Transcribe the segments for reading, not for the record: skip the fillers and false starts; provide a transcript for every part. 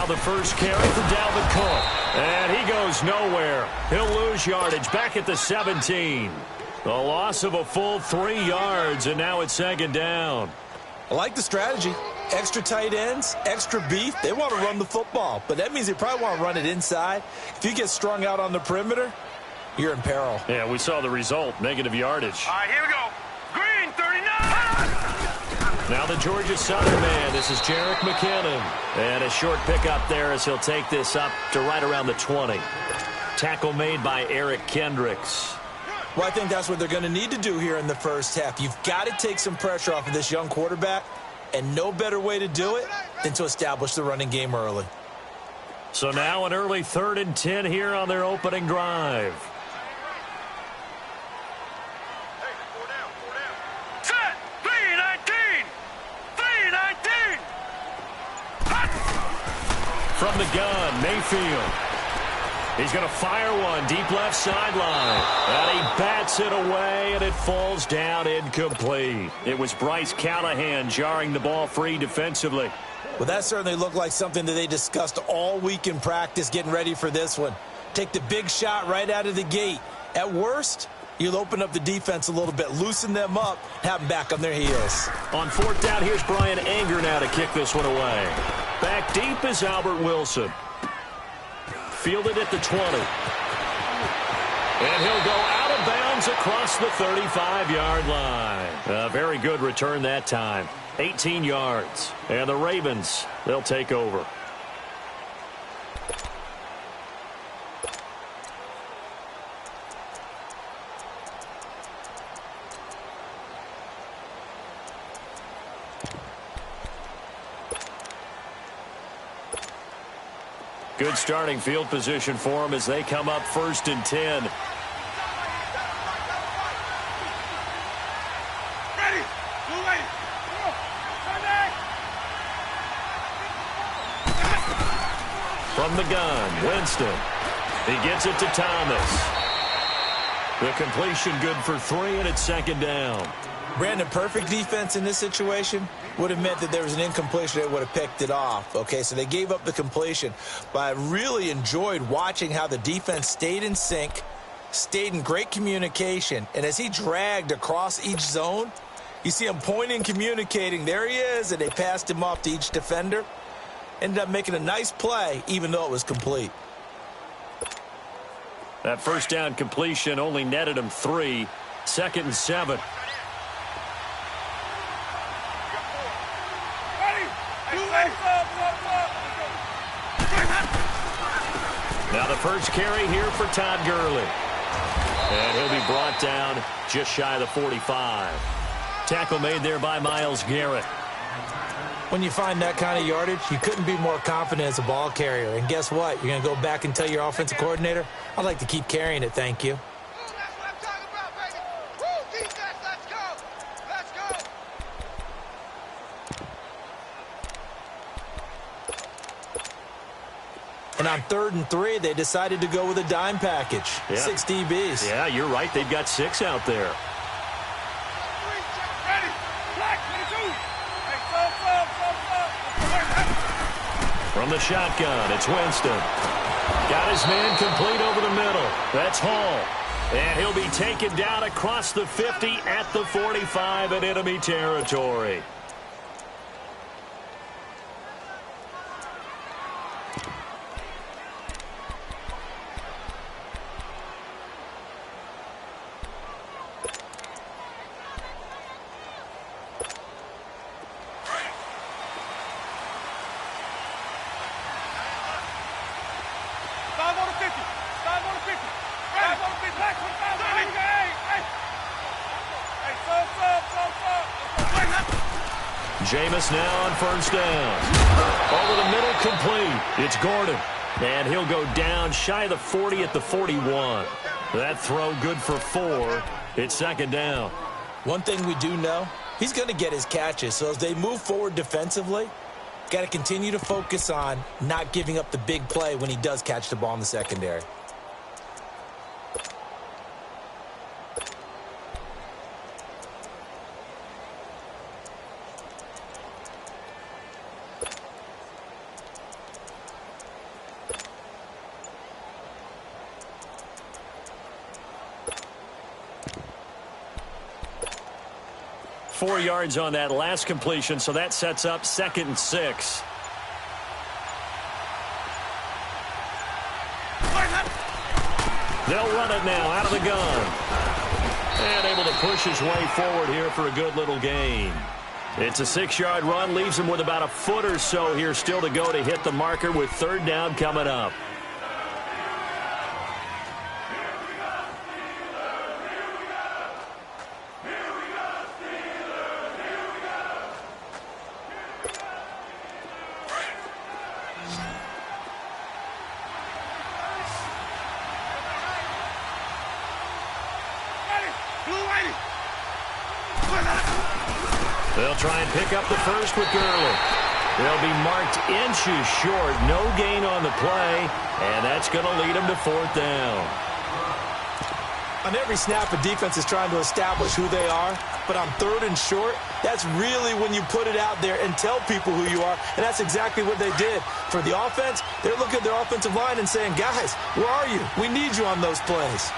Now the first carry for Dalvin Cook. And he goes nowhere. He'll lose yardage back at the 17. The loss of a full 3 yards, and now it's second down. I like the strategy. Extra tight ends, extra beef. They want to run the football, but that means they probably want to run it inside. If you get strung out on the perimeter, you're in peril. Yeah, we saw the result, negative yardage. All right, here we go. Green, 39! Now the Georgia Southern man, this is Jerick McKinnon. And a short pickup there as he'll take this up to right around the 20. Tackle made by Eric Kendricks. Well, I think that's what they're going to need to do here in the first half. You've got to take some pressure off of this young quarterback, and no better way to do it than to establish the running game early. So now an early 3rd and 10 here on their opening drive. Set! 3-19! 3-19! From the gun, Mayfield. He's going to fire one deep left sideline. And he bats it away, and it falls down incomplete. It was Bryce Callahan jarring the ball free defensively. Well, that certainly looked like something that they discussed all week in practice getting ready for this one. Take the big shot right out of the gate. At worst, you'll open up the defense a little bit, loosen them up, have them back on their heels. On 4th down, here's Brian Anger now to kick this one away. Back deep is Albert Wilson. Fielded at the 20. And he'll go out of bounds across the 35-yard line. A very good return that time. 18 yards. And the Ravens, they'll take over. Good starting field position for them as they come up 1st and 10. Ready! From the gun, Winston. He gets it to Thomas. The completion good for 3, and it's 2nd down. Brandon, perfect defense in this situation would have meant that there was an incompletion. They would have picked it off. Okay, so they gave up the completion. But I really enjoyed watching how the defense stayed in sync, stayed in great communication. And as he dragged across each zone, you see him pointing, communicating. There he is, and they passed him off to each defender. Ended up making a nice play, even though it was complete. That 1st down completion only netted him 3. 2nd and 7. Now the first carry here for Todd Gurley. And he'll be brought down just shy of the 45. Tackle made there by Myles Garrett. When you find that kind of yardage, you couldn't be more confident as a ball carrier. And guess what? You're going to go back and tell your offensive coordinator, I'd like to keep carrying it, thank you. That's what I'm talking about, baby. Woo, defense, let's go. Let's go. And on 3rd and 3, they decided to go with a dime package. Yeah. 6 DBs. Yeah, you're right. They've got 6 out there. Ready. Black, 22. From the shotgun, it's Winston. Got his man complete over the middle. That's Hall. And he'll be taken down across the 50 at the 45 in enemy territory. Jameis now on 1st down. Over the middle, complete. It's Gordon. And he'll go down shy of the 40 at the 41. That throw good for 4. It's 2nd down. One thing we do know, he's going to get his catches. So as they move forward defensively, got to continue to focus on not giving up the big play when he does catch the ball in the secondary. 4 yards on that last completion, so that sets up 2nd and 6. They'll run it now out of the gun. And able to push his way forward here for a good little gain. It's a 6-yard run, leaves him with about a foot or so here still to go to hit the marker with 3rd down coming up. They'll try and pick up the first with Gurley. They'll be marked inches short. No gain on the play, and that's going to lead them to 4th down. On every snap, a defense is trying to establish who they are, but on 3rd and short, that's really when you put it out there and tell people who you are, and that's exactly what they did. For the offense, they're looking at their offensive line and saying, guys, where are you? We need you on those plays.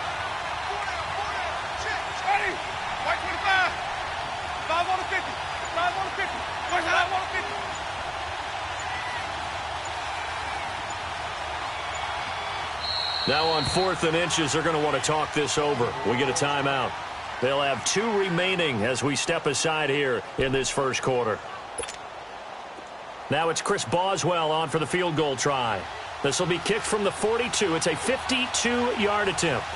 Now on 4th and inches, they're going to want to talk this over. We get a timeout. They'll have 2 remaining as we step aside here in this first quarter. Now it's Chris Boswell on for the field goal try. This will be kicked from the 42. It's a 52-yard attempt.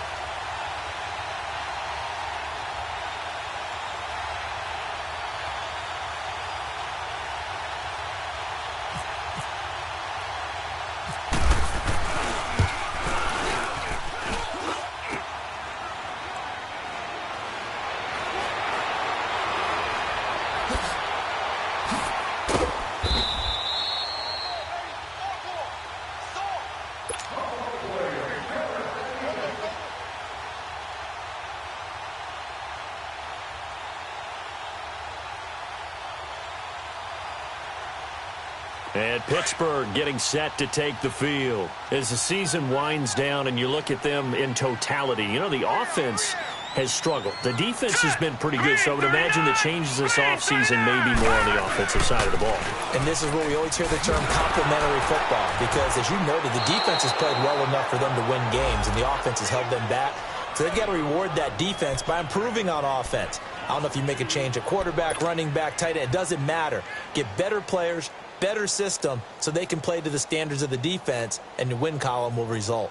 And Pittsburgh getting set to take the field. As the season winds down and you look at them in totality, you know, the offense has struggled. The defense has been pretty good, so I would imagine the changes this offseason may be more on the offensive side of the ball. And this is where we always hear the term complementary football, because as you noted, the defense has played well enough for them to win games, and the offense has held them back. So they've got to reward that defense by improving on offense. I don't know if you make a change at quarterback, running back, tight end. It doesn't matter. Get better players, better system, so they can play to the standards of the defense, and the win column will result.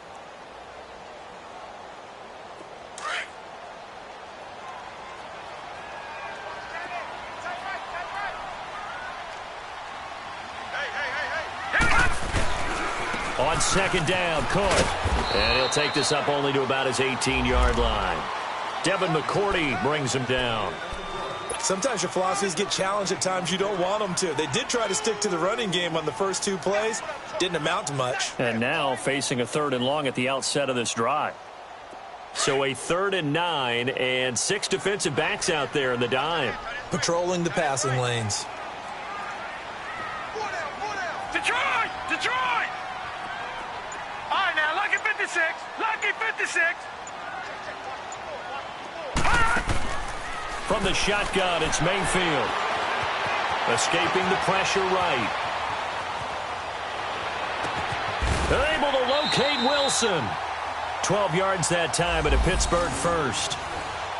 On 2nd down, Cook. And he'll take this up only to about his 18-yard line. Devin McCourty brings him down. Sometimes your philosophies get challenged at times you don't want them to. They did try to stick to the running game on the first 2 plays. Didn't amount to much. And now facing a 3rd and long at the outset of this drive. So a 3rd and 9 and 6 defensive backs out there in the dime. Patrolling the passing lanes. Detroit! Detroit! All right, now, lucky 56. Lucky 56. From the shotgun, it's Mayfield. Escaping the pressure right. They're able to locate Wilson. 12 yards that time at a Pittsburgh first.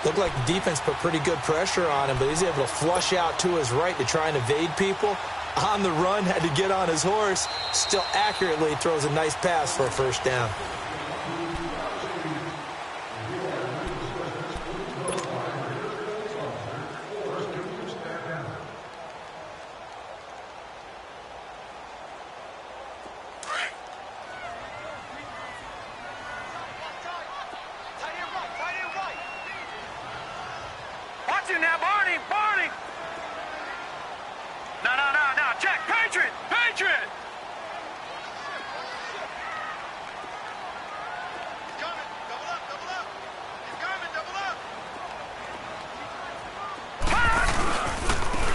Looked like the defense put pretty good pressure on him, but he's able to flush out to his right to try and evade people. On the run, had to get on his horse. Still accurately throws a nice pass for a 1st down.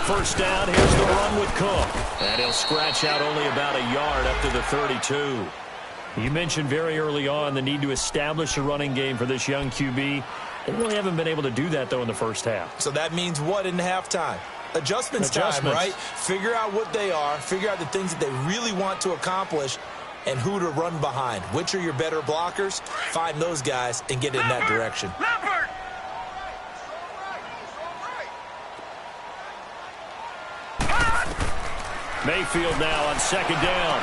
First down, here's the run with Cook. And he'll scratch out only about a yard up to the 32. You mentioned very early on the need to establish a running game for this young QB. They really haven't been able to do that, though, in the first half. So that means what in halftime? Adjustments time, right? Figure out what they are, figure out the things that they really want to accomplish, and who to run behind. Which are your better blockers? Find those guys and get in that direction. Mayfield now on second down.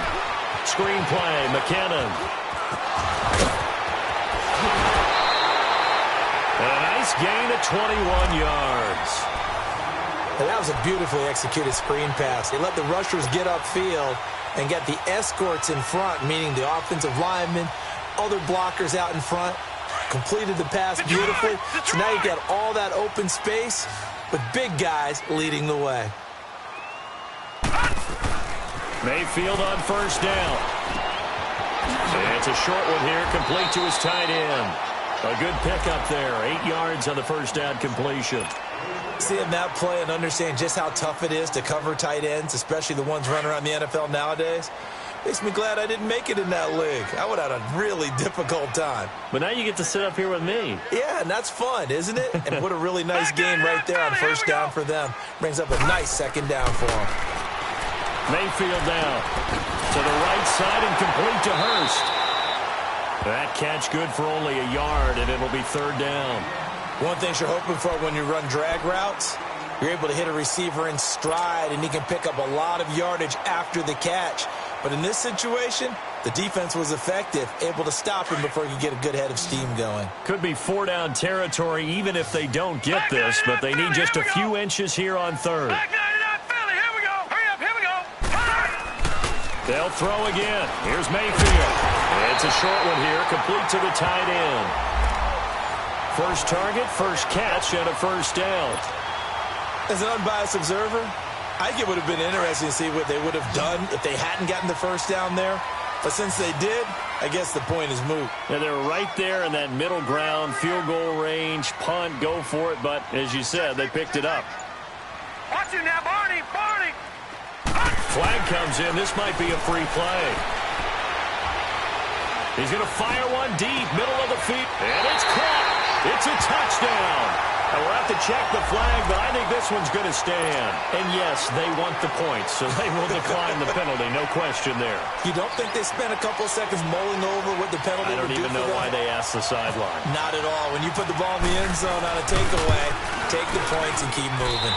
Screen play, McKinnon. And a nice gain of 21 yards. And that was a beautifully executed screen pass. They let the rushers get upfield and get the escorts in front, meaning the offensive linemen, other blockers out in front, completed the pass beautifully. So now you've got all that open space with big guys leading the way. Mayfield on first down. And it's a short one here, complete to his tight end. A good pickup there, 8 yards on the first down completion. Seeing that play and understand just how tough it is to cover tight ends, especially the ones running around the NFL nowadays, makes me glad I didn't make it in that league. I would have had a really difficult time. But now you get to sit up here with me. Yeah, and that's fun, isn't it? And what a really nice game right there on first down for them. Brings up a nice second down for them. Mayfield down to the right side and complete to Hurst. That catch good for only a yard, and it'll be third down. One thing you're hoping for when you run drag routes, you're able to hit a receiver in stride, and he can pick up a lot of yardage after the catch. But in this situation, the defense was effective, able to stop him before he could get a good head of steam going. Could be four-down territory even if they don't get this, but they need just a few inches here on third. They'll throw again. Here's Mayfield. It's a short one here, complete to the tight end. First target, first catch, and a first down. As an unbiased observer, I think it would have been interesting to see what they would have done if they hadn't gotten the first down there. But since they did, I guess the point is moot. Yeah, they're right there in that middle ground, field goal range, punt, go for it. But as you said, they picked it up. Watch it now, Barney! Flag comes in. This might be a free play. He's going to fire one deep, middle of the field, and it's caught. It's a touchdown. And we'll have to check the flag, but I think this one's going to stand. And yes, they want the points, so they will decline the penalty. No question there. You don't think they spent a couple of seconds mulling over what the penalty would do for them? I don't even know why they asked the sideline. Not at all. When you put the ball in the end zone on a takeaway, take the points and keep moving.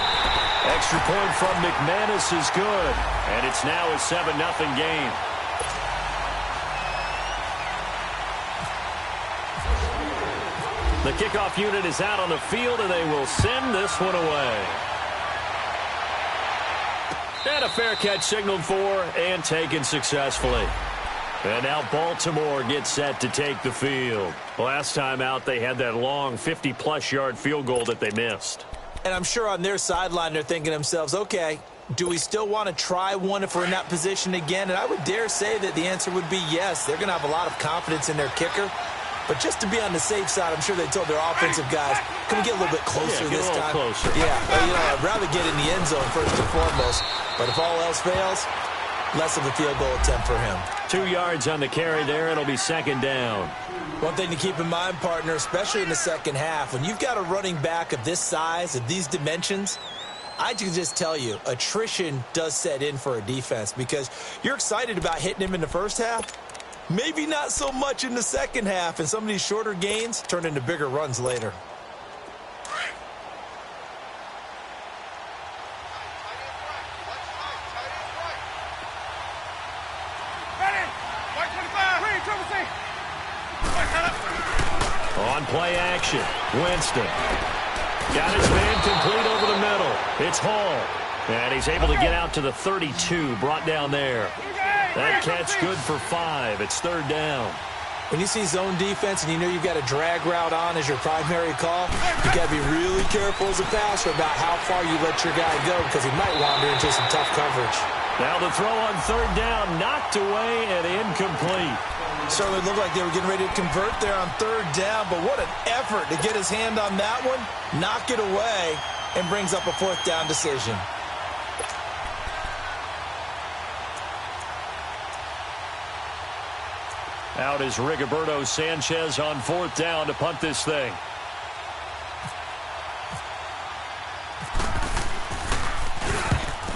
Extra point from McManus is good. And it's now a 7-0 game. The kickoff unit is out on the field, and they will send this one away. And a fair catch signaled for and taken successfully. And now Baltimore gets set to take the field. Last time out, they had that long 50-plus yard field goal that they missed. And I'm sure on their sideline, they're thinking to themselves, okay, do we still want to try one if we're in that position again? And I would dare say that the answer would be yes. They're going to have a lot of confidence in their kicker. But just to be on the safe side, I'm sure they told their offensive guys, can we get a little bit closer this time? Closer. Yeah, I'd rather get in the end zone first and foremost. But if all else fails, less of a field goal attempt for him. 2 yards on the carry there. It'll be second down. One thing to keep in mind, partner, especially in the second half, when you've got a running back of this size, of these dimensions, I can just tell you, attrition does set in for a defense because you're excited about hitting him in the first half. Maybe not so much in the second half, and some of these shorter gains turn into bigger runs later. On play action, Winston. Got his man complete over the middle. It's Hall. And he's able to get out to the 32, brought down there. That catch good for 5. It's third down. When you see zone defense and you know you've got a drag route on as your primary call, you've got to be really careful as a passer about how far you let your guy go because he might wander into some tough coverage. Now the throw on third down, knocked away and incomplete. Certainly looked like they were getting ready to convert there on third down, but what an effort to get his hand on that one, knock it away, and brings up a fourth down decision. Out is Rigoberto Sanchez on fourth down to punt this thing.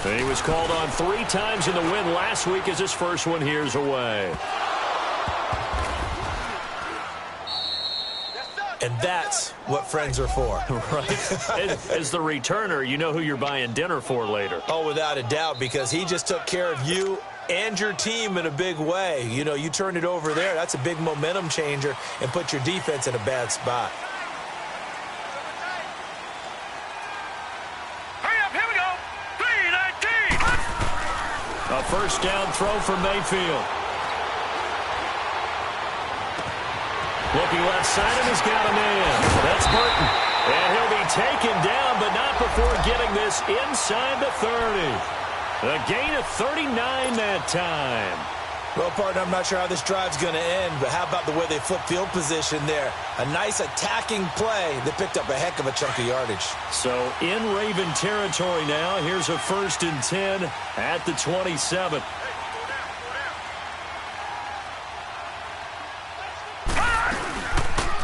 And he was called on 3 times in the win last week as his first one here's away. And that's what friends are for. Right? As the returner, you know who you're buying dinner for later. Oh, without a doubt, because he just took care of you and your team in a big way. You know, you turn it over there, that's a big momentum changer and put your defense in a bad spot. Hurry up, here we go. 3-19. A first down throw for Mayfield. Looking left side, and he's got a man. That's Burton. And he'll be taken down, but not before getting this inside the 30. A gain of 39 that time. Well, partner, I'm not sure how this drive's going to end, but how about the way they flip field position there? A nice attacking play that picked up a heck of a chunk of yardage. So in Raven territory now, here's a 1st and 10 at the 27.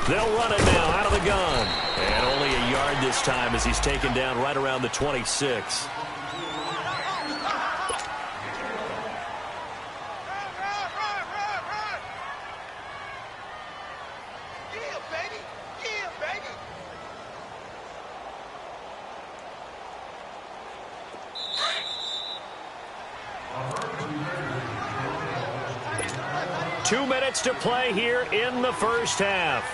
They'll run it now out of the gun. And only a yard this time as he's taken down right around the 26. Baby. 2 minutes to play here in the first half.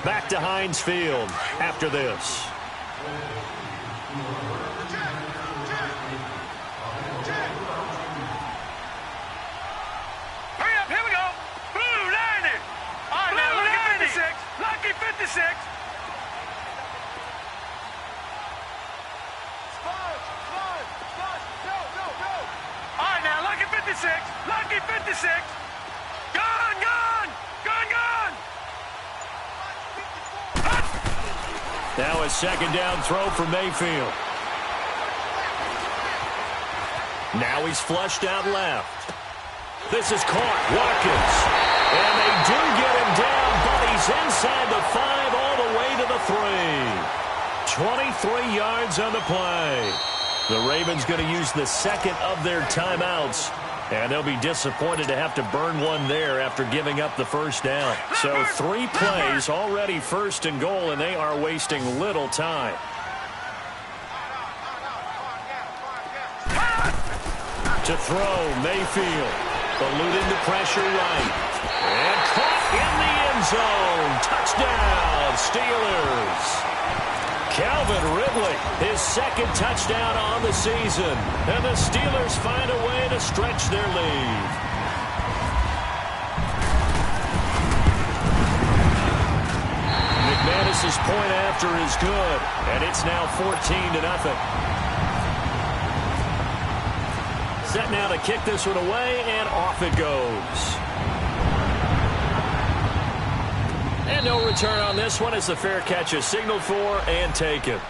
Back to Heinz Field after this. Hurry up, here we go. Blue 90. All right, now, Lucky 56. Lucky 56. Go. All right, now, Lucky 56. Lucky 56. Gone. Now a second down throw for Mayfield. Now he's flushed out left. This is caught. Watkins. And they do get him down, but he's inside the 5 all the way to the 3. 23 yards on the play. The Ravens going to use the second of their timeouts. And they'll be disappointed to have to burn one there after giving up the first down. So 3 plays, already 1st and goal, and they are wasting little time. To throw, Mayfield. Eluding the pressure right. And caught in the end zone. Touchdown, Steelers. Calvin Ridley, his 2nd touchdown on the season. And the Steelers find a way to stretch their lead. McManus's point after is good, and it's now 14-0. Set now to kick this one away, and off it goes. And no return on this one as the fair catch is signaled for and taken.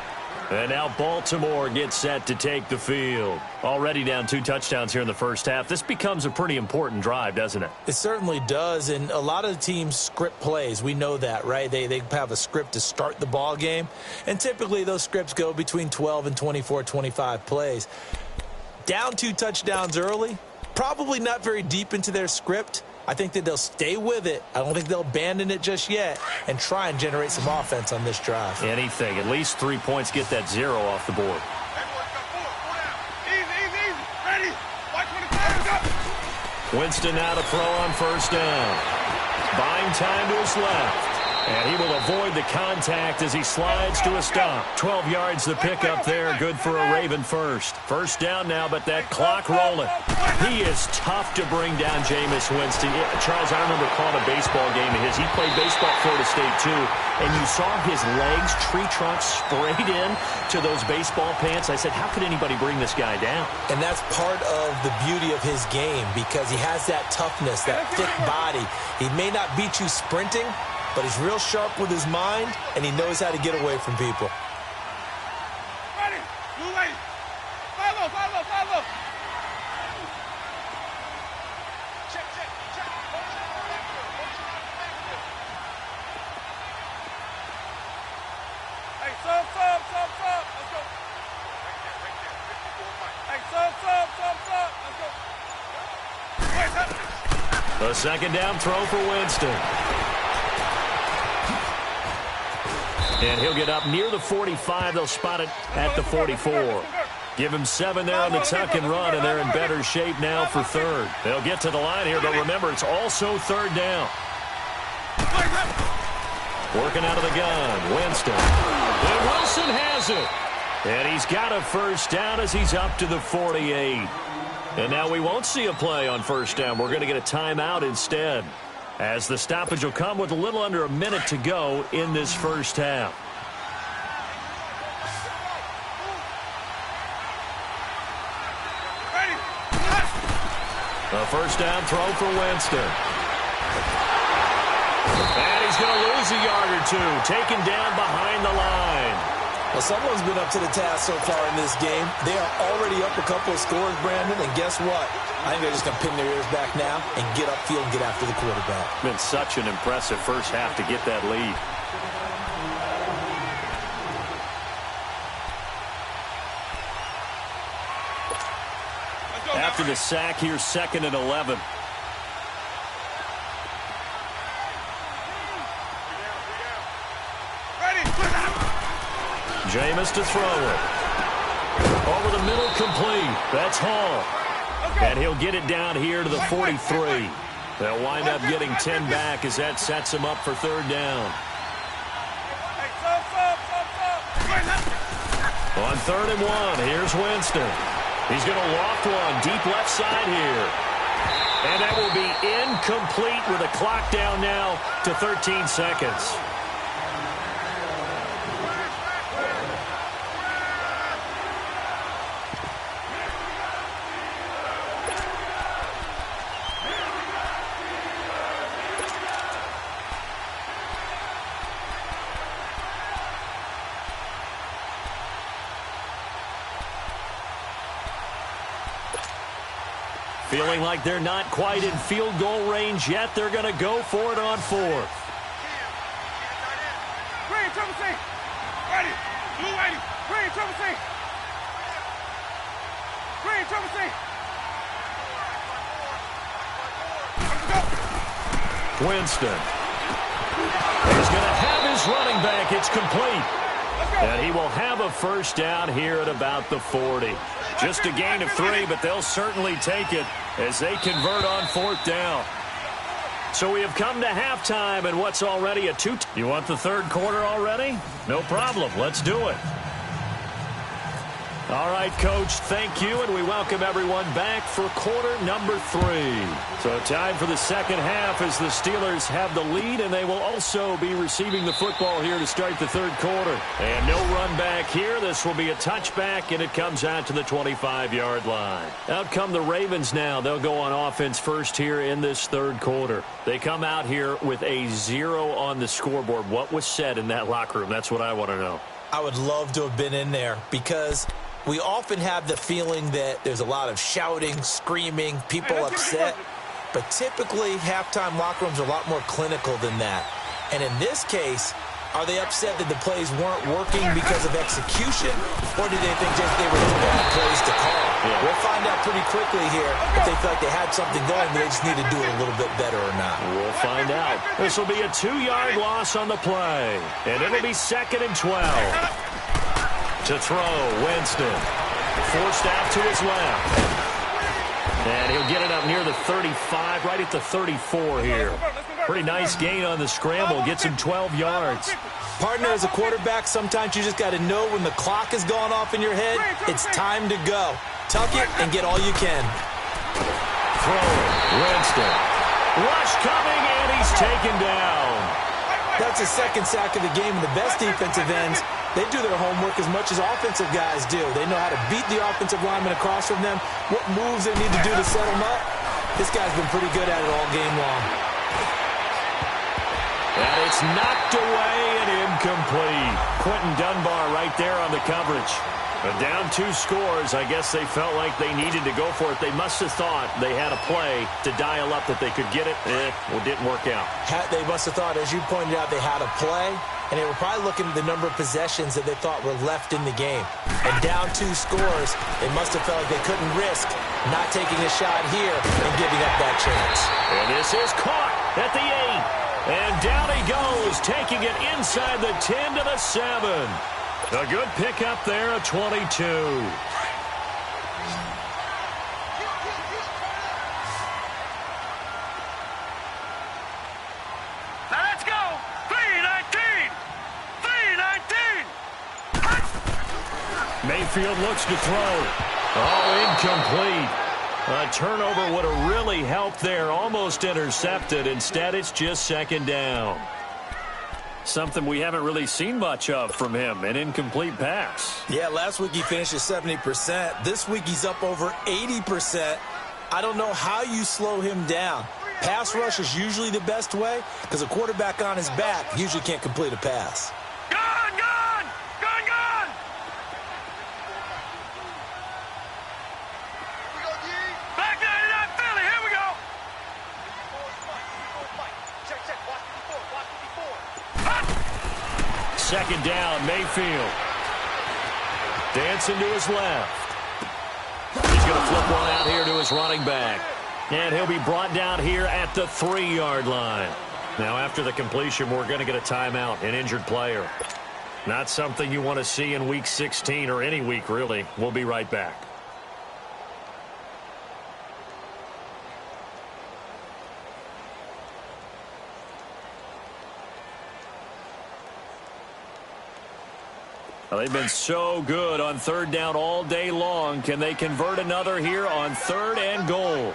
And now Baltimore gets set to take the field. Already down 2 touchdowns here in the first half. This becomes a pretty important drive, doesn't it? It certainly does, and a lot of teams script plays. We know that, right? They have a script to start the ball game, and typically those scripts go between 12 and 24, 25 plays. Down 2 touchdowns early, probably not very deep into their script. I think that they'll stay with it. I don't think they'll abandon it just yet and try and generate some offense on this drive. Anything. At least 3 points, get that 0 off the board. Easy. Ready. Watch when the fire up. Winston now to throw on first down. Buying time to his left. And he will avoid the contact as he slides to a stop. 12 yards the pickup there. Good for a Raven first. First down now, but that clock rolling. He is tough to bring down, Jameis Winston. Yeah, Charles, I remember calling a baseball game of his. He played baseball at Florida State, too. And you saw his legs, tree trunks sprayed in to those baseball pants. I said, how could anybody bring this guy down? And that's part of the beauty of his game because he has that toughness, that thick body. He may not beat you sprinting, but he's real sharp with his mind, and he knows how to get away from people. Ready. Blue lady. Follow. Check. Hey, sub. Let's go. Right there. 54 fight. Hey, sub. A second down throw for Winston. And he'll get up near the 45. They'll spot it at the 44. Give him 7 there on the tuck and run, and they're in better shape now for third. They'll get to the line here, but remember, it's also third down. Working out of the gun, Winston. And Wilson has it. And he's got a first down as he's up to the 48. And now we won't see a play on first down. We're going to get a timeout instead, as the stoppage will come with a little under a minute to go in this first half. A first down throw for Winston. And he's going to lose a yard or two, taken down behind the line. Well, someone's been up to the task so far in this game. They are already up a couple of scores, Brandon, and guess what? I think they're just going to pin their ears back now and get upfield and get after the quarterback. Been such an impressive first half to get that lead. After the sack, here's 2nd and 11. Jameis to throw it. Over the middle, complete. That's Hall. And he'll get it down here to the 43. They'll wind up getting 10 back as that sets him up for third down. On 3rd and 1, here's Winston. He's going to loft one deep left side here. And that will be incomplete with a clock down now to 13 seconds. Feeling like they're not quite in field goal range yet. They're going to go for it on 4th. Green, triple C. Ready. Blue 80. Green, triple C. Green, triple C. Winston. He's going to have his running back. It's complete. And he will have a first down here at about the 40. Just a gain of 3, but they'll certainly take it as they convert on 4th down. So we have come to halftime, and what's already a 2. You want the third quarter already? No problem. Let's do it. All right, Coach, thank you, and we welcome everyone back for quarter number 3. So time for the second half as the Steelers have the lead, and they will also be receiving the football here to start the third quarter. And no run back here. This will be a touchback, and it comes out to the 25-yard line. Out come the Ravens now. They'll go on offense first here in this third quarter. They come out here with a 0 on the scoreboard. What was said in that locker room? That's what I want to know. I would love to have been in there because we often have the feeling that there's a lot of shouting, screaming, people upset. But typically, halftime locker rooms are a lot more clinical than that. And in this case, are they upset that the plays weren't working because of execution? Or do they think just they were just bad plays to call? Yeah. We'll find out pretty quickly here if they feel like they had something going, but they just need to do it a little bit better or not. We'll find out. This will be a 2-yard loss on the play. And it'll be 2nd and 12. To throw, Winston. Forced out to his left. And he'll get it up near the 35, right at the 34 here. Pretty nice gain on the scramble. Gets him 12 yards. Partner, as a quarterback, sometimes you just got to know when the clock is going off in your head, it's time to go. Tuck it and get all you can. Throw, Winston. Rush coming, and he's taken down. That's a second sack of the game, and the best defensive ends, they do their homework as much as offensive guys do. They know how to beat the offensive lineman across from them, what moves they need to do to set them up. This guy's been pretty good at it all game long. And it's knocked away and incomplete. Quentin Dunbar right there on the coverage. But down 2 scores, I guess they felt like they needed to go for it. They must have thought they had a play to dial up that they could get it. It didn't work out. They must have thought, as you pointed out, they had a play, and they were probably looking at the number of possessions that they thought were left in the game. And down 2 scores, they must have felt like they couldn't risk not taking a shot here and giving up that chance. And this is caught at the 8. And down he goes, taking it inside the 10 to the 7. A good pickup there, a 22. Mayfield looks to throw. Oh, incomplete. A turnover would have really helped there. Almost intercepted. Instead, it's just second down. Something we haven't really seen much of from him, an incomplete pass. Yeah, last week he finished at 70%. This week he's up over 80%. I don't know how you slow him down. Pass rush is usually the best way because a quarterback on his back usually can't complete a pass. Second down, Mayfield. Dancing to his left. He's going to flip one out here to his running back. And he'll be brought down here at the 3-yard line. Now, after the completion, we're going to get a timeout, an injured player. Not something you want to see in Week 16 or any week, really. We'll be right back. Well, they've been so good on third down all day long. Can they convert another here on 3rd and goal?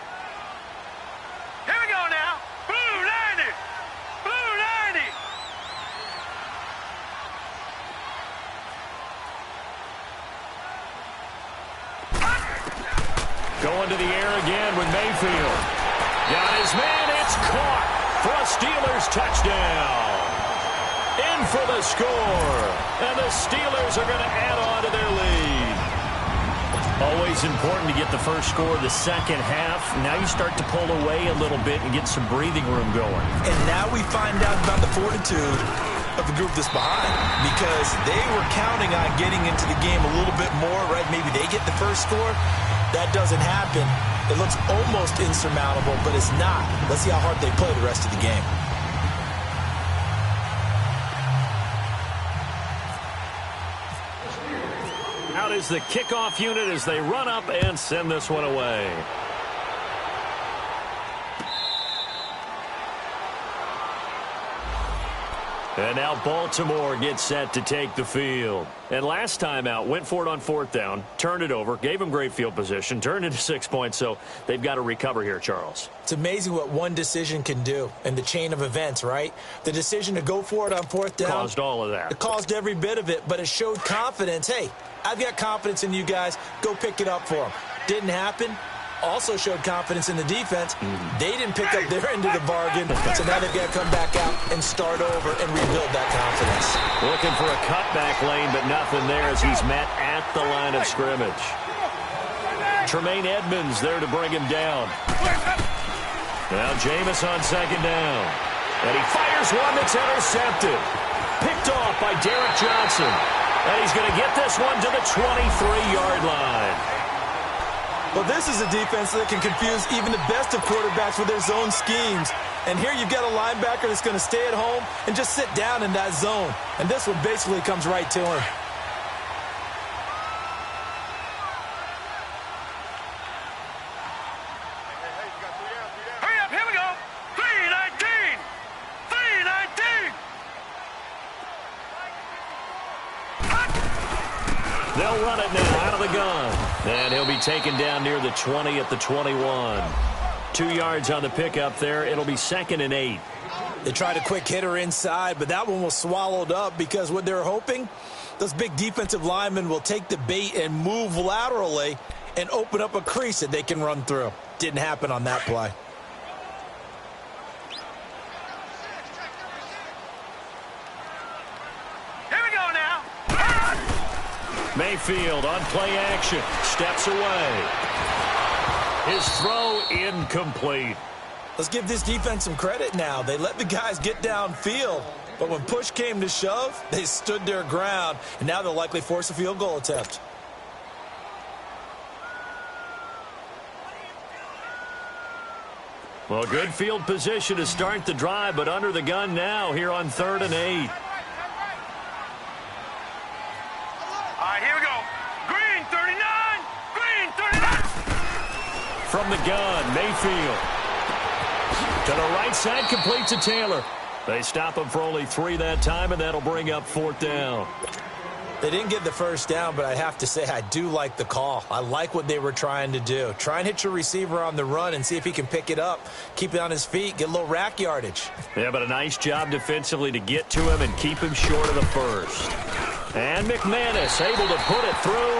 Here we go now. Blue 90. Blue 90. Going to the air again with Mayfield. Got his man. It's caught for a Steelers touchdown. In for the score. And the Steelers are going to add on to their lead. Always important to get the first score the second half. Now you start to pull away a little bit and get some breathing room going. And now we find out about the fortitude of the group that's behind, because they were counting on getting into the game a little bit more, right? Maybe they get the first score. That doesn't happen. It looks almost insurmountable, but it's not. Let's see how hard they play the rest of the game. Out is the kickoff unit as they run up and send this one away. And now Baltimore gets set to take the field. And last time out, went for it on 4th down, turned it over, gave them great field position, turned into 6 points, so they've got to recover here, Charles. It's amazing what one decision can do in the chain of events, right? The decision to go for it on 4th down caused all of that. It caused every bit of it, but it showed confidence. Hey, I've got confidence in you guys. Go pick it up for them. Didn't happen. Also showed confidence in the defense. They didn't pick up their end of the bargain, so now they've got to come back out and start over and rebuild that confidence. Looking for a cutback lane, but nothing there as he's met at the line of scrimmage. Tremaine Edmonds there to bring him down. Now Jameis on second down. And he fires one that's intercepted. Picked off by Derek Johnson. And he's going to get this one to the 23-yard line. Well, this is a defense that can confuse even the best of quarterbacks with their zone schemes. And here you've got a linebacker that's going to stay at home and just sit down in that zone. And this one basically comes right to him. Hurry up, here we go. 319. 319. They'll run it now out of the gun. And he'll be taken down near the 20 at the 21. 2 yards on the pickup there. It'll be 2nd and 8. They tried a quick hitter inside, but that one was swallowed up because what they're hoping, those big defensive linemen will take the bait and move laterally and open up a crease that they can run through. Didn't happen on that play. Mayfield on play action. Steps away. His throw incomplete. Let's give this defense some credit now. They let the guys get downfield, but when push came to shove, they stood their ground, and now they'll likely force a field goal attempt. Well, good field position to start the drive, but under the gun now here on 3rd and 8. All right, here we go. Green 39. Green 39. From the gun, Mayfield. To the right side, complete to Taylor. They stop him for only 3 that time, and that'll bring up 4th down. They didn't get the first down, but I have to say I do like the call. I like what they were trying to do. Try and hit your receiver on the run and see if he can pick it up, keep it on his feet, get a little rack yardage. Yeah, but a nice job defensively to get to him and keep him short of the first. And McManus able to put it through,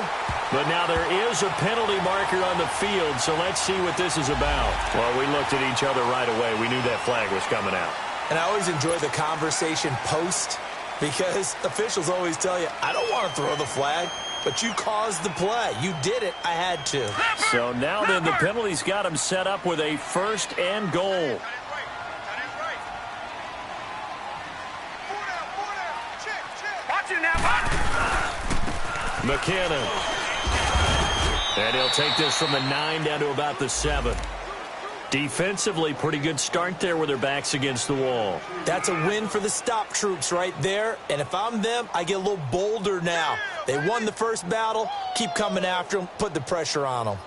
but now there is a penalty marker on the field, so let's see what this is about. Well, we looked at each other right away. We knew that flag was coming out. And I always enjoy the conversation post, because officials always tell you, I don't want to throw the flag, but you caused the play. You did it. I had to. So now then the penalty's got him set up with a 1st and goal. Watch it now. McKinnon. And he'll take this from the 9 down to about the 7. Defensively, pretty good start there with their backs against the wall. That's a win for the stop troops right there. And if I'm them, I get a little bolder now. They won the first battle. Keep coming after them. Put the pressure on them.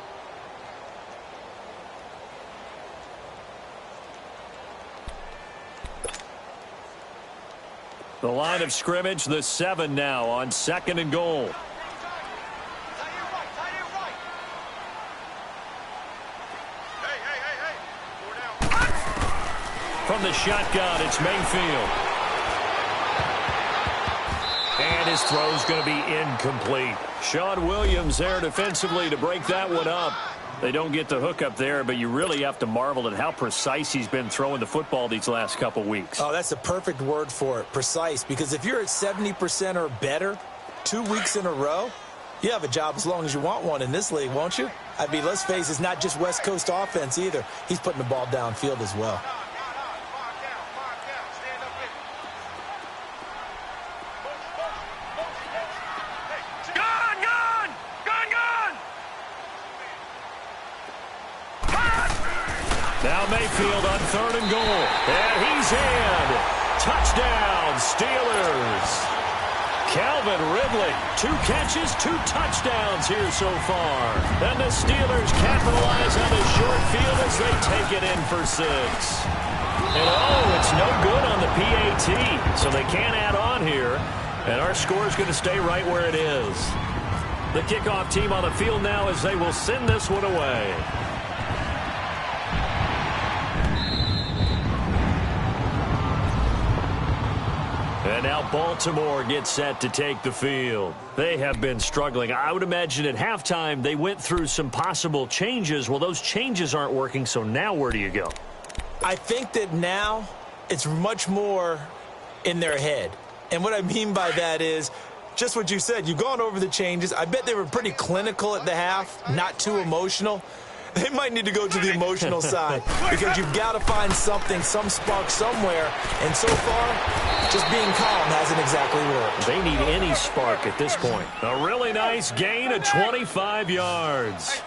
The line of scrimmage, the 7 now on 2nd and goal. From the shotgun, it's Mayfield. And his throw's going to be incomplete. Sean Williams there defensively to break that one up. They don't get the hook up there, but you really have to marvel at how precise he's been throwing the football these last couple weeks. Oh, that's the perfect word for it, precise. Because if you're at 70% or better 2 weeks in a row, you have a job as long as you want one in this league, won't you? I mean, let's face it, it's not just West Coast offense either. He's putting the ball downfield as well. Now Mayfield on 3rd and goal. And he's in. Touchdown, Steelers. Calvin Ridley, 2 catches, 2 touchdowns here so far. And the Steelers capitalize on the short field as they take it in for 6. And it's no good on the PAT, so they can't add on here. And our score is going to stay right where it is. The kickoff team on the field now as they will send this one away. And now Baltimore gets set to take the field. They have been struggling. I would imagine at halftime they went through some possible changes. Well, those changes aren't working, so now where do you go? I think that now it's much more in their head. And what I mean by that is just what you said. You've gone over the changes. I bet they were pretty clinical at the half, not too emotional. They might need to go to the emotional side because you've got to find something, some spark somewhere. And so far, just being calm hasn't exactly worked. They need any spark at this point. A really nice gain of 25 yards.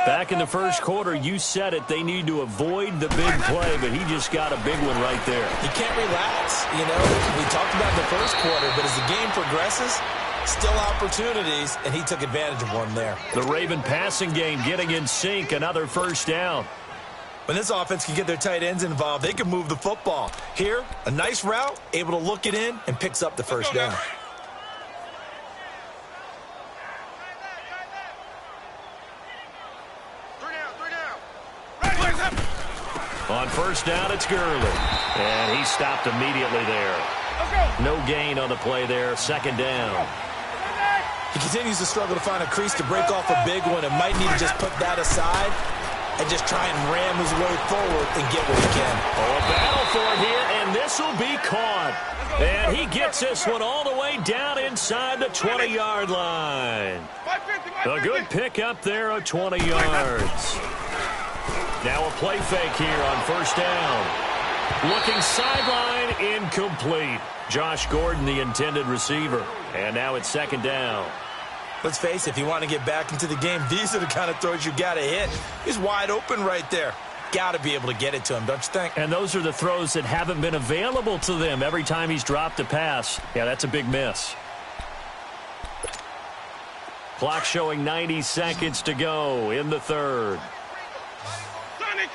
Back in the first quarter, you said it, they need to avoid the big play, but he just got a big one right there. You can't relax. You know, we talked about the first quarter, but as the game progresses, still opportunities, and he took advantage of one there. The Raven passing game getting in sync, another 1st down. When this offense can get their tight ends involved, they can move the football. Here, a nice route, able to look it in, and picks up the 1st down. On 1st down, it's Gurley. And he stopped immediately there. No gain on the play there, 2nd down. He continues to struggle to find a crease to break off a big one and might need to just put that aside and just try and ram his way forward and get what he can. Oh, a battle for it here, and this will be caught. And he gets this one all the way down inside the 20-yard line. A good pickup there of 20 yards. Now a play fake here on 1st down. Looking sideline, incomplete. Josh Gordon, the intended receiver. And now it's 2nd down. Let's face it, if you want to get back into the game, these are the kind of throws you got to hit. He's wide open right there. got to be able to get it to him, don't you think? And those are the throws that haven't been available to them every time he's dropped a pass. Yeah, that's a big miss. Clock showing 90 seconds to go in the third. Sonic.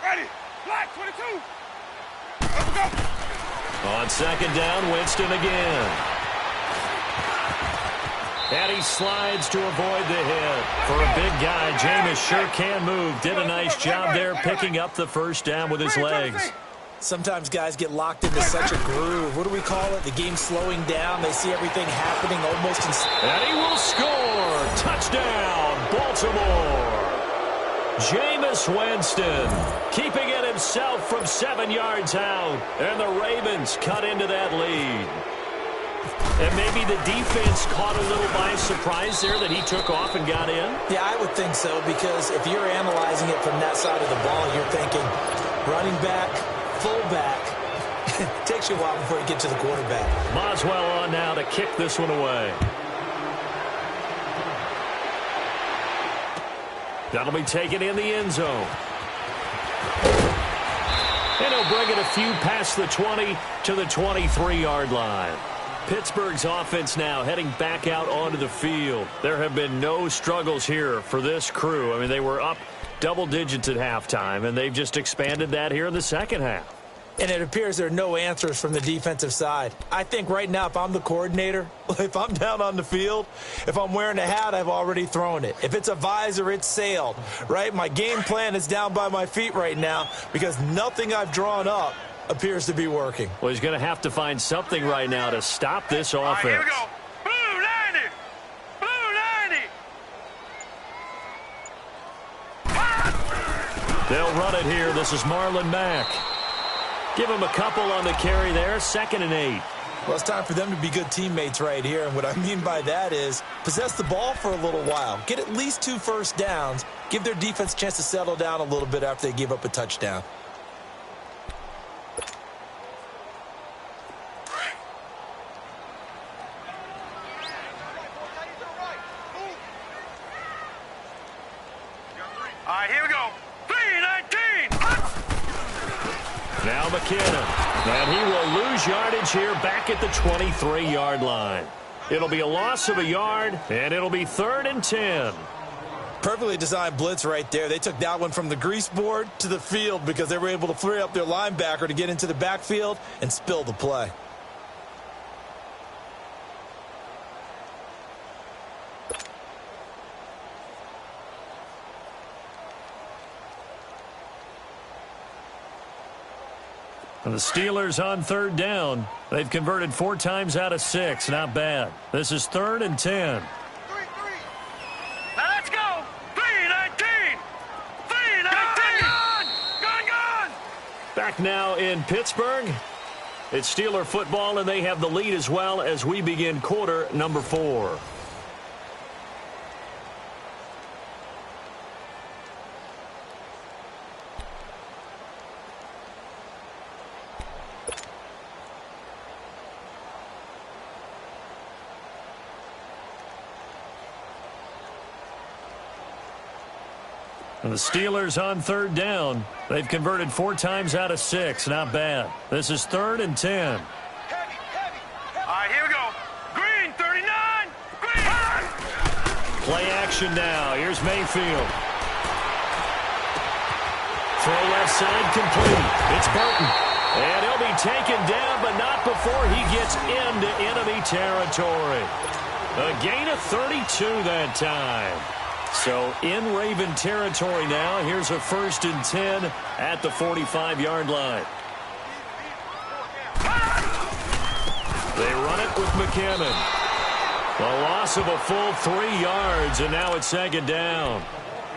Ready. Black 22. Let's go. On second down, Winston again. And he slides to avoid the hit. For a big guy, Jameis sure can move. Did a nice job there picking up the first down with his legs. Sometimes guys get locked into such a groove. What do we call it? The game slowing down. They see everything happening almost in... And he will score. Touchdown, Baltimore. Jameis Winston keeping it himself from 7 yards out. And the Ravens cut into that lead. And maybe the defense caught a little by surprise there that he took off and got in? Yeah, I would think so, because if you're analyzing it from that side of the ball, you're thinking running back, fullback. It takes you a while before you get to the quarterback. Boswell on now to kick this one away. That'll be taken in the end zone. And he'll bring it a few past the 20 to the 23-yard line. Pittsburgh's offense now heading back out onto the field. There have been no struggles here for this crew. I mean, they were up double digits at halftime, and they've just expanded that here in the second half. And it appears there are no answers from the defensive side. I think right now, if I'm the coordinator, if I'm down on the field, if I'm wearing a hat, I've already thrown it. If it's a visor, it's sailed, right? My game plan is down by my feet right now because nothing I've drawn up appears to be working. Well, he's going to have to find something right now to stop this offense. All right, here we go. Blue 90. Blue 90. They'll run it here. This is Marlon Mack. Give him a couple on the carry there. 2nd and 8. Well, it's time for them to be good teammates right here. And what I mean by that is possess the ball for a little while. Get at least 2 first downs. Give their defense a chance to settle down a little bit after they give up a touchdown. All right, here we go. 3-19. Now McKinnon. And he will lose yardage here back at the 23-yard line. It'll be a loss of a yard, and it'll be 3rd and 10. Perfectly designed blitz right there. They took that one from the grease board to the field because they were able to free up their linebacker to get into the backfield and spill the play. And the Steelers on 3rd down. They've converted 4 times out of 6. Not bad. This is 3rd and 10. Now let's go. 3-19. 3-19. Gone. Back now in Pittsburgh. It's Steeler football, and they have the lead as well as we begin quarter number 4. And the Steelers on 3rd down. They've converted 4 times out of 6. Not bad. This is 3rd and 10. All right, here we go. Green 39. Green. Play action now. Here's Mayfield. Throw left side complete. It's Burton. And he'll be taken down, but not before he gets into enemy territory. A gain of 32 that time. So in Raven territory now. Here's a 1st and 10 at the 45-yard line. They run it with McKinnon. A loss of a full 3 yards, and now it's 2nd down.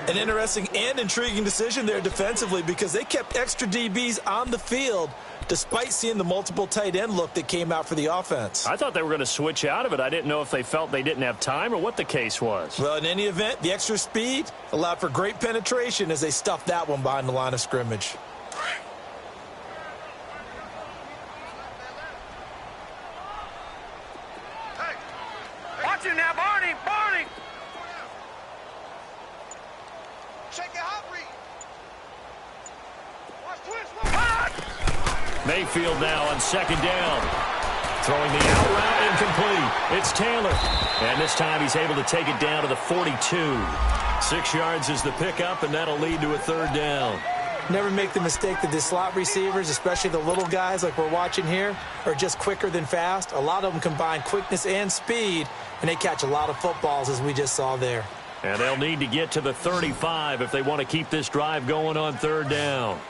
An interesting and intriguing decision there defensively because they kept extra DBs on the field despite seeing the multiple tight end look that came out for the offense. I thought they were going to switch out of it. I didn't know if they felt they didn't have time or what the case was. Well, in any event, the extra speed allowed for great penetration as they stuffed that one behind the line of scrimmage. Watch it now, Barney. Mayfield now on second down. Throwing the out route incomplete. It's Taylor. And this time he's able to take it down to the 42. 6 yards is the pickup, and that'll lead to a third down. Never make the mistake that the slot receivers, especially the little guys like we're watching here, are just quicker than fast. A lot of them combine quickness and speed, and they catch a lot of footballs, as we just saw there. And they'll need to get to the 35 if they want to keep this drive going on third down.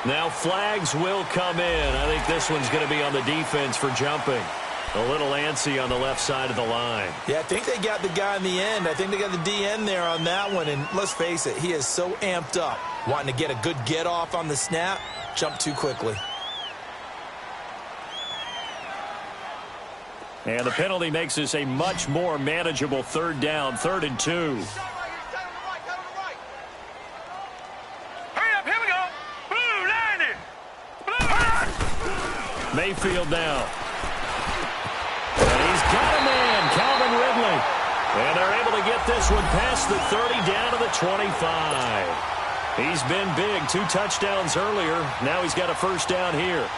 Now flags will come in. I think this one's going to be on the defense for jumping. A little antsy on the left side of the line. Yeah, I think they got the guy in the end. I think they got the DN there on that one. And let's face it, he is so amped up, wanting to get a good get off on the snap, jump too quickly. And the penalty makes this a much more manageable third down, 3rd and 2. Mayfield now. And he's got a man, Calvin Ridley. And they're able to get this one past the 30 down to the 25. He's been big, 2 touchdowns earlier. Now he's got a first down here.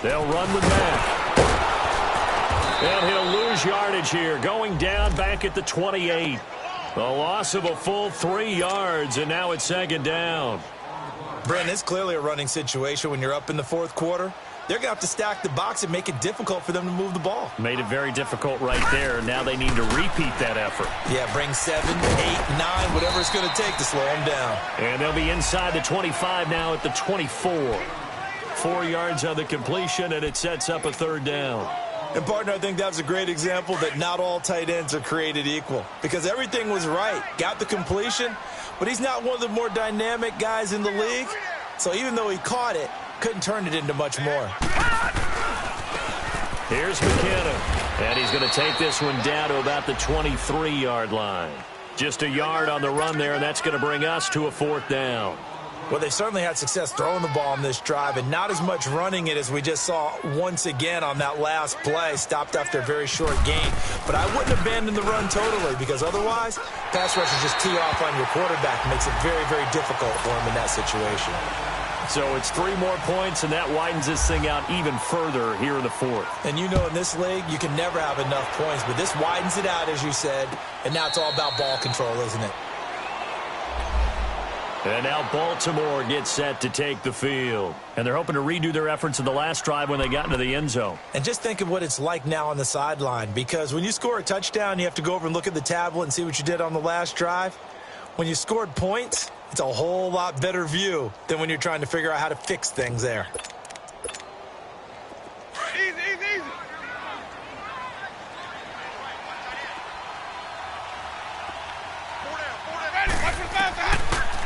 They'll run with Mack. And he'll lose yardage here, going down back at the 28. The loss of a full 3 yards, and now it's second down. Brent, it's clearly a running situation when you're up in the 4th quarter. They're going to have to stack the box and make it difficult for them to move the ball. Made it very difficult right there. Now they need to repeat that effort. Yeah, bring 7, 8, 9, whatever it's going to take to slow them down. And they'll be inside the 25 now at the 24. 4 yards on the completion, and it sets up a third down. And, partner, I think that was a great example that not all tight ends are created equal. Because everything was right. Got the completion, but he's not one of the more dynamic guys in the league. So even though he caught it, couldn't turn it into much more. Here's McKinnon. And he's going to take this one down to about the 23-yard line. Just a yard on the run there, and that's going to bring us to a 4th down. Well, they certainly had success throwing the ball on this drive and not as much running it as we just saw once again on that last play. Stopped after a very short gain. But I wouldn't abandon the run totally because otherwise, pass rushers just tee off on your quarterback. It makes it very, very difficult for him in that situation. So it's 3 more points, and that widens this thing out even further here in the 4th. And you know in this league, you can never have enough points. But this widens it out, as you said, and now it's all about ball control, isn't it? And now Baltimore gets set to take the field. And they're hoping to redo their efforts in the last drive when they got into the end zone. And just think of what it's like now on the sideline. Because when you score a touchdown, you have to go over and look at the tablet and see what you did on the last drive. When you scored points, it's a whole lot better view than when you're trying to figure out how to fix things there. Easy, easy, easy.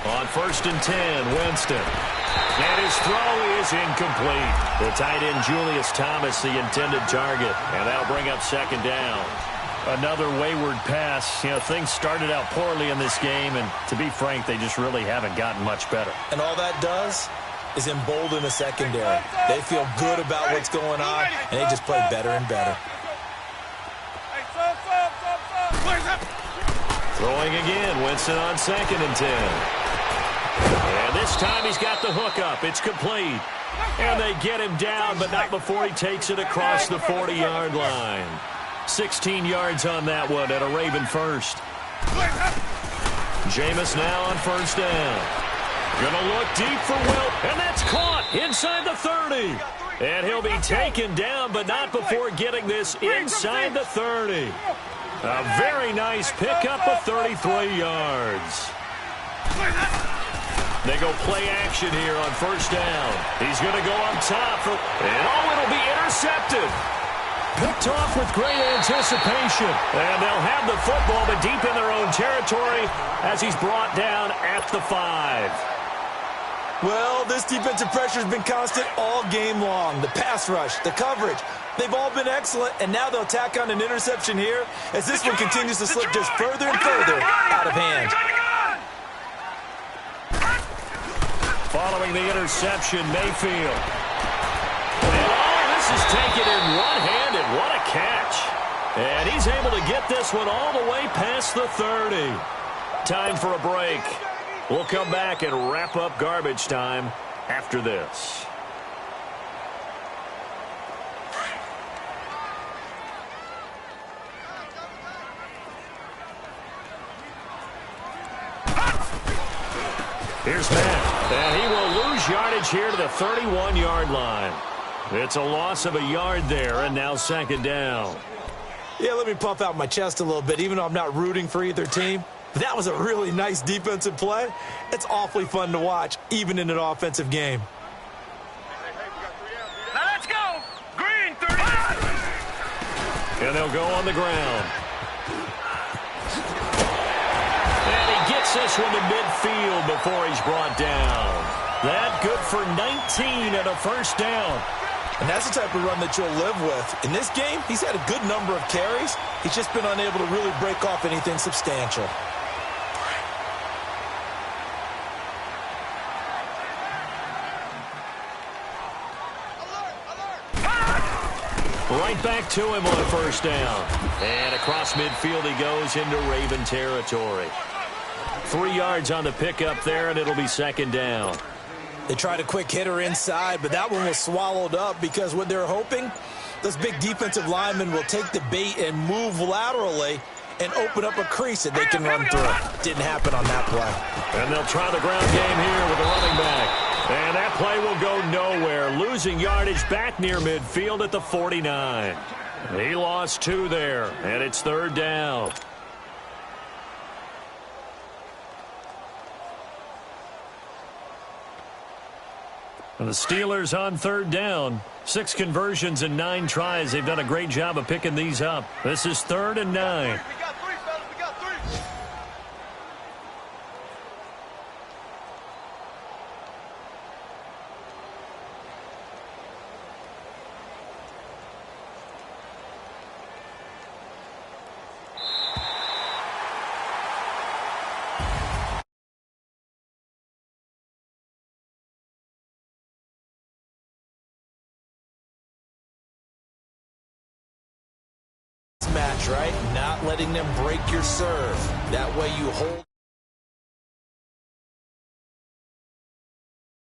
On 1st and 10, Winston. And his throw is incomplete. The tight end, Julius Thomas, the intended target. And that'll bring up second down. Another wayward pass. You know, things started out poorly in this game, and to be frank, they just really haven't gotten much better. And all that does is embolden the secondary. They feel good about what's going on, and they just play better and better. Throwing again, Winston on 2nd and 10. And this time he's got the hook up. It's complete. And they get him down, but not before he takes it across the 40-yard line. 16 yards on that one at a Raven first. Jameis now on 1st down. Gonna look deep for Wilt, and that's caught inside the 30. And he'll be taken down, but not before getting this inside the 30. A very nice pickup of 33 yards. They go play action here on 1st down. He's going to go up top, and it'll be intercepted. Picked off with great anticipation. And they'll have the football, but deep in their own territory as he's brought down at the 5. Well, this defensive pressure has been constant all game long. The pass rush, the coverage, they've all been excellent, and now they'll tack on an interception here as this one continues to slip just further and further out of hand. Following the interception, Mayfield. And this is taken in one-handed. What a catch. And he's able to get this one all the way past the 30. Time for a break. We'll come back and wrap up garbage time after this. Here's Matt, and he will lose yardage here to the 31-yard line. It's a loss of a yard there, and now second down. Yeah, let me puff out my chest a little bit, even though I'm not rooting for either team. But that was a really nice defensive play. It's awfully fun to watch, even in an offensive game. Now let's go. Green, 30. And they'll go on the ground. And he gets this one to midfield before he's brought down. That good for 19 and a first down. And that's the type of run that you'll live with. In this game, he's had a good number of carries. He's just been unable to really break off anything substantial. Right back to him on first down. And across midfield he goes into Raven territory. 3 yards on the pickup there, and it'll be second down. They tried a quick hitter inside, but that one was swallowed up because what they're hoping, those big defensive linemen will take the bait and move laterally and open up a crease that they can run through. Didn't happen on that play. And they'll try the ground game here with the running back. And that play will go nowhere, losing yardage back near midfield at the 49. He lost 2 there, and it's third down. And the Steelers on third down. 6 conversions and 9 tries. They've done a great job of picking these up. This is 3rd and 9. We got 3, fellas. We got 3. Match, right? Not letting them break your serve. That way you hold.